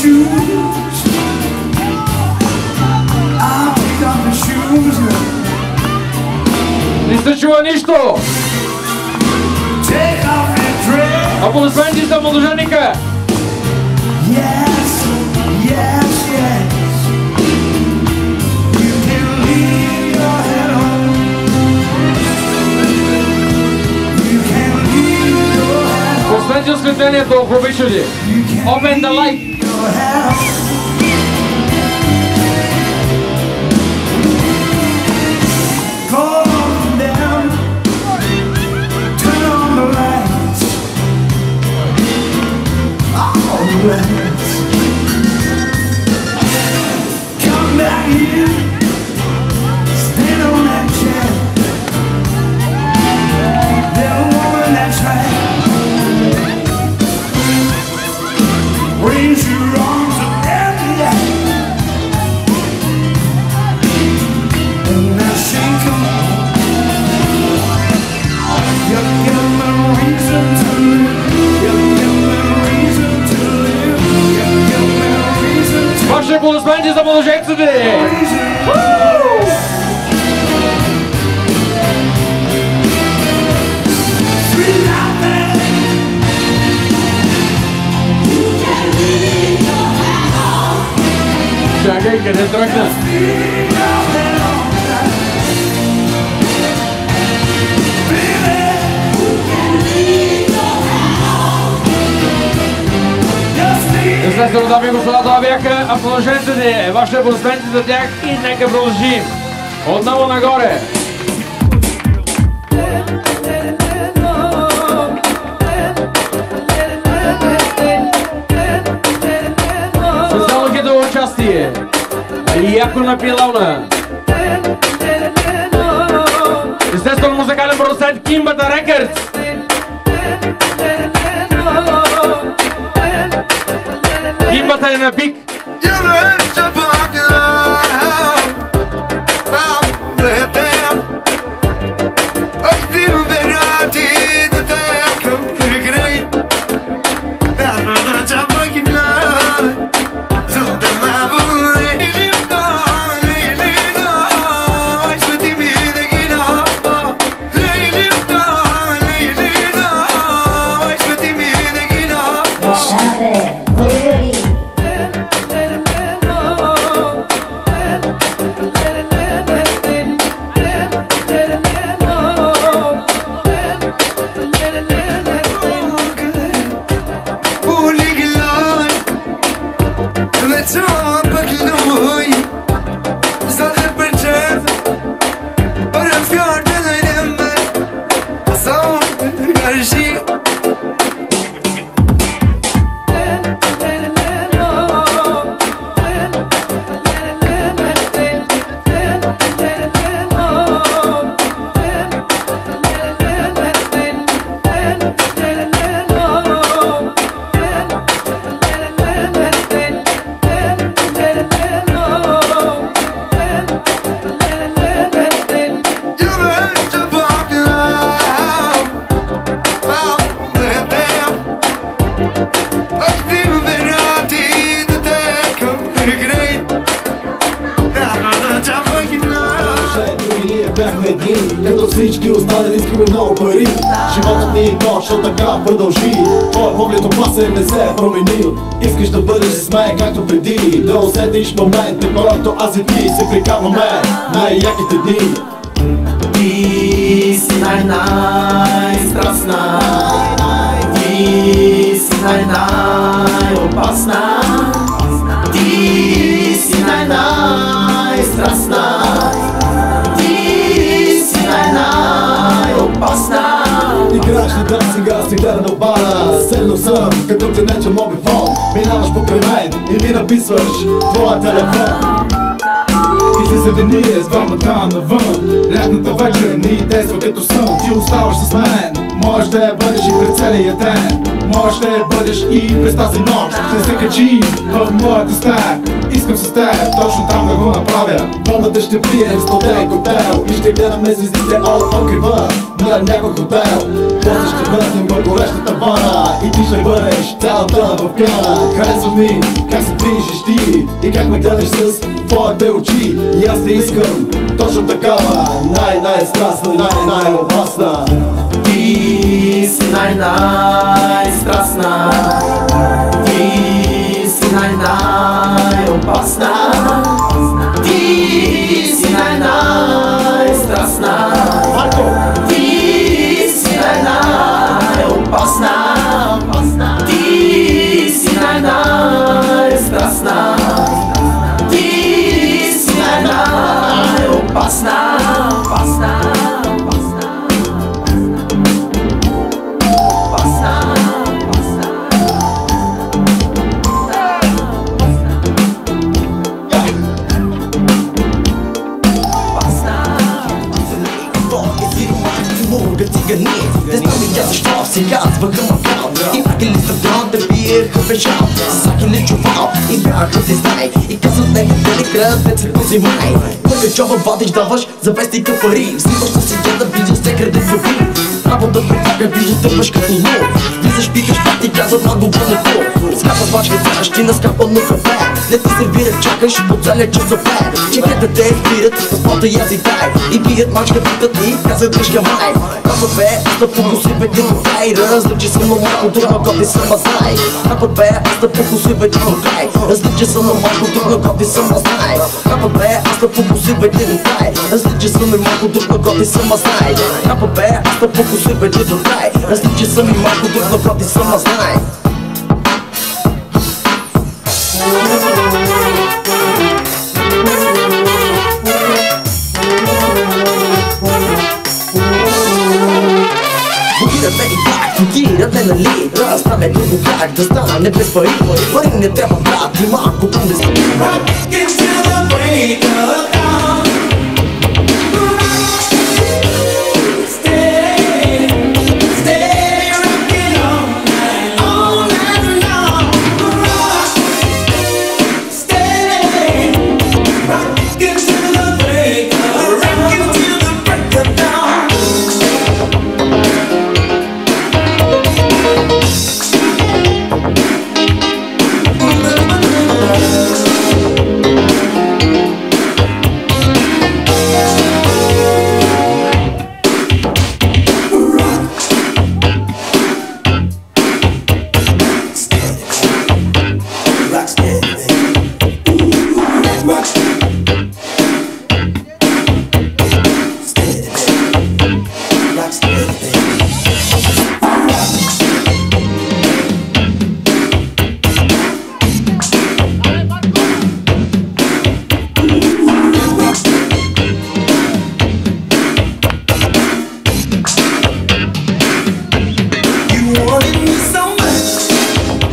shoes. I'll pick up my shoes now. Не се чува нищо! Take off your dress. Аплодисменти за младоженика! Yes, yes, yes. You can leave your head on. You can leave your head on. Последното осветлението, ако обичате. Open the light! Your head on. Calm down. Turn on the lights. All the lights. Come back here. Stand on that chair. Little woman, that's right. Raise your arms up in the air. And now shake 'em. You give me reason to live. You give me reason to live. You give me reason to Ваши аплодисменти за младоженците! Sweet out there. Чакай, къде тръгна? Sweet out there all night. Baby. Just leave. Естествено, дами и господа, това бяха аплодисментите. Вашите аплодисменти за тях и нека продължим. Отново нагоре. Специално китово участие. Яко напилона. Естествено, музикален продуцент Кимбата Рекърдс. Кимбата е на пик. Като всички останали искаме много пари. Животът ни точно така продължи. Твоя поглед опасен не се е променил. Искаш да бъдеш с мен както преди. Да усетиш момент, в който аз и ти се прикарваме най-яките дни. Ти си най-страстна. Ти си най-опасна. Ти си най-страстна. Играеш на драм, сега си гледа на бара. Седно съм, като те неча мобифон. Минаваш покрай мен и ми написваш твоя телефон. И се завини с двамата навън. Лятната вечер ни действа като сън. Ти оставаш с мен, можеш да бъдеш и през целия ден. Можеш да бъдеш и през тази нощ. Ще се качи в моята стая Искам с теб, точно там да го направя. Бомбата ще пием, студен коктейл и ще гледаме звездите от покрива на някой хотел. После ще бъдем в горещата вана и ти ще бъдеш цялата в пяна. Харесва ми как се движиш ти и как ме гледаш с твоите очи. И аз те искам точно такава, най-най-страстна, най-най-опасна. Ти си най-най-страстна, ти си най-най-опасна, ти си най-най-страстна, ти си най-най-опасна, ти си най-най-страстна, ти си най-най-опасна. Не знам и тя защо сега звъка макал. Имаха ли стадион да биеха пешал, всеки ли чувал и бяха ти знай. И казват него дали кръвет се кози май. Първи чоба водиш, даваш за вестника пари. Взимаш да си гледа, виждаш се краде води. Право да притага, виждаш тъпаш като луд. Влизаш, питаш, пак ти казват много вълнако. Скапа бачка, царащина, скапа на кафе. Не ти сервират, чакаш по целия часове. Чекайте те спират, спота я си дай. И бият мачка, питат и казват тъжка май. Напът бе, аз да покуси бе ти до край. Различи съм на малко, друг на коти съм знай. Напът бе, аз да покуси бе ти до край. Различи съм на малко, друг на коти съм знай. Напът бе, аз да покуси бе ти до край. Различи съм на малко, друг на коти съм знай. Напът бе, аз да покуси бе ти до край. Различи съм и малко, друг на коти съм знай. Фокирате нали, да стане друго как да стане без пари. Пари не трябва брат и малко там да си.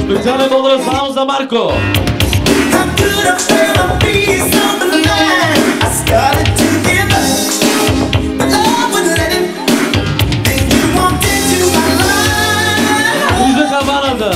Специален удар само за Марко! Влизаха ваната!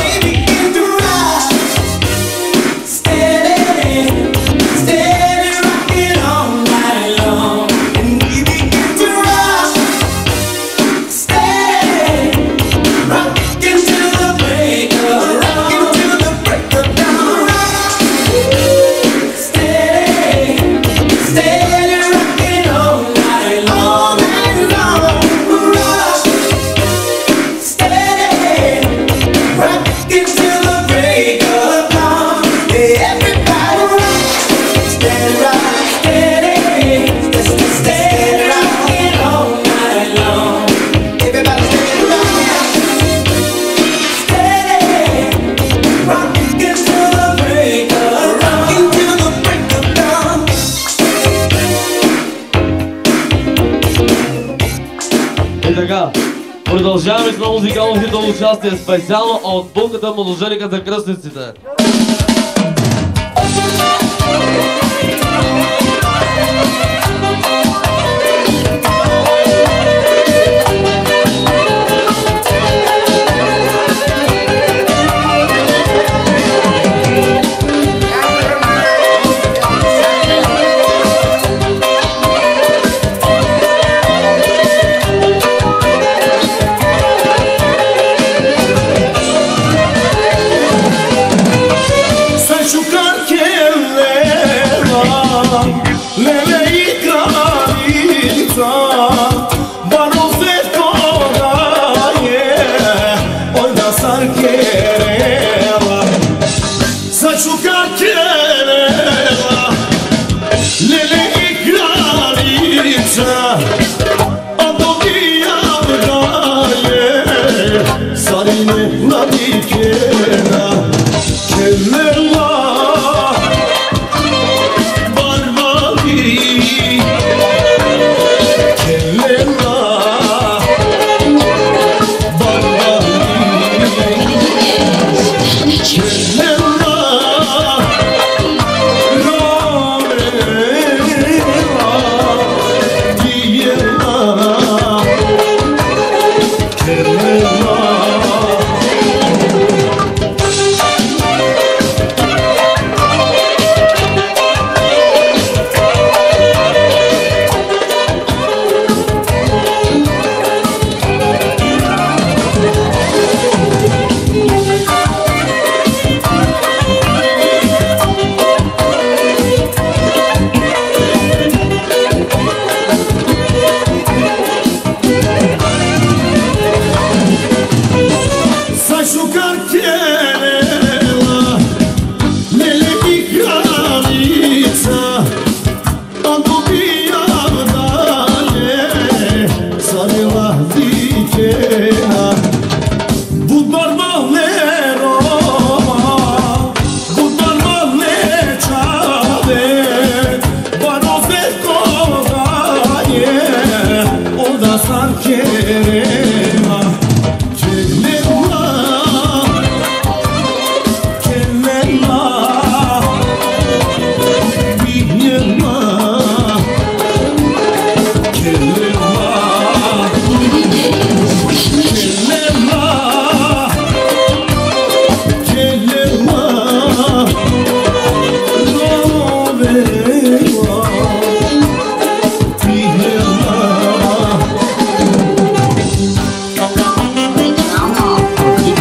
И така, продължаваме с на музикалното участие специално от булката Младоженика за кръстниците.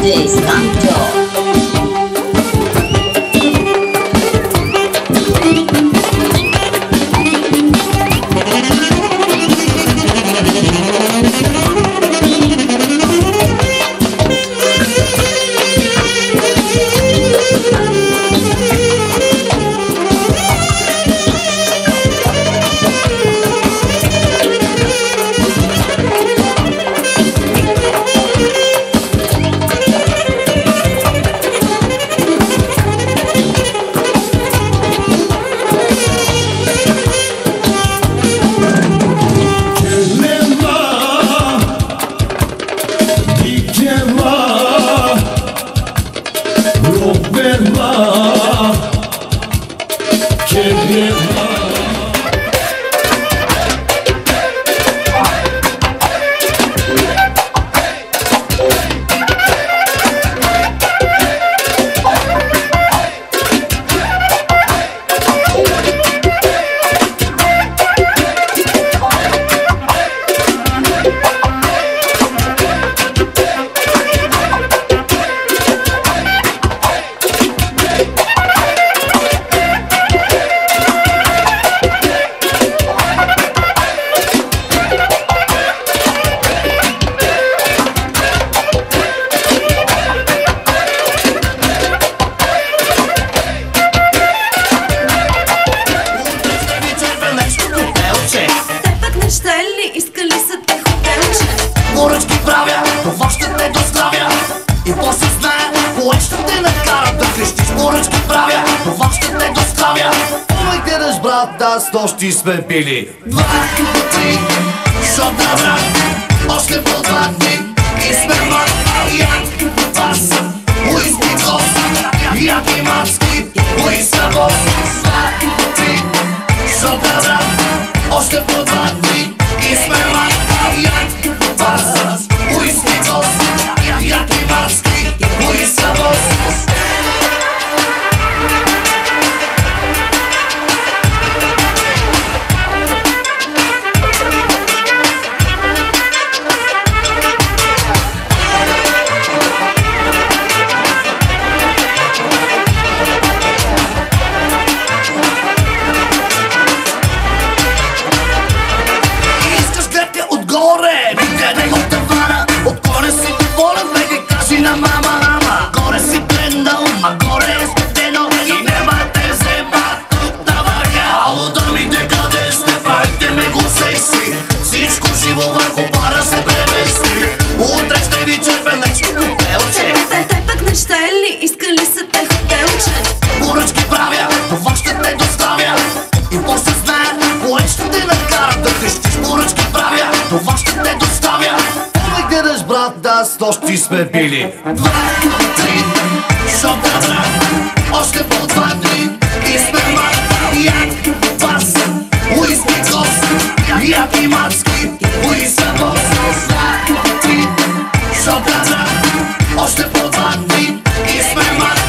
DJ Santo. Нощи сме били 2, 3, шот на брат, още по 2 дни и сме мак, бас, уиски кос, яки маски, уиска бос. 2, 3, шот на брат, още по 2 дни и сме мак, бас, уиски кос, яки маски, уиска бос. Нощи сме били 2, 3, шот на брат, още по 2 дни и сме мак, бас, уиски кос, яки маски, уиска бос. 2, 3, шот на брат, още по 2 дни и сме мак.